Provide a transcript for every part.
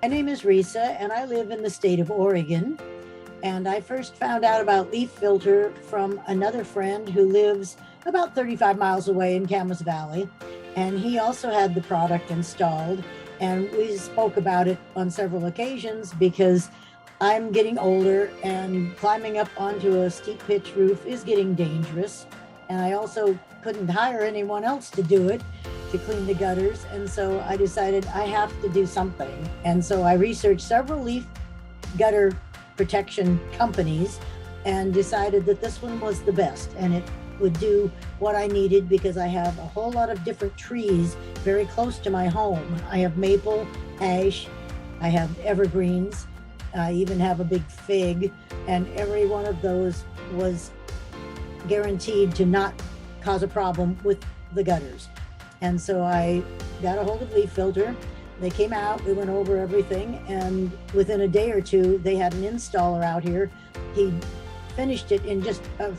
My name is Risa, and I live in the state of Oregon. And I first found out about LeafFilter from another friend who lives about 35 miles away in Camas Valley. And he also had the product installed. And we spoke about it on several occasions because I'm getting older and climbing up onto a steep pitch roof is getting dangerous. And I also couldn't hire anyone else to do it, to clean the gutters. And so I decided I have to do something. And so I researched several leaf gutter protection companies and decided that this one was the best, and it would do what I needed because I have a whole lot of different trees very close to my home. I have maple, ash, I have evergreens, I even have a big fig, and every one of those was guaranteed to not cause a problem with the gutters. And so I got a hold of LeafFilter. They came out, we went over everything, and within a day or two, they had an installer out here. He finished it in just a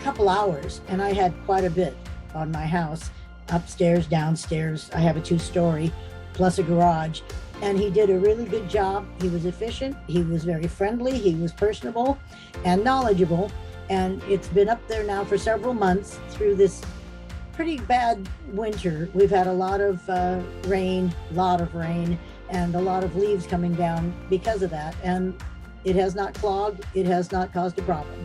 couple hours, and I had quite a bit on my house, upstairs, downstairs. I have a 2-story plus a garage, and he did a really good job. He was efficient, he was very friendly, he was personable and knowledgeable, and it's been up there now for several months through this pretty bad winter. We've had a lot of rain, and a lot of leaves coming down because of that. And it has not clogged, it has not caused a problem.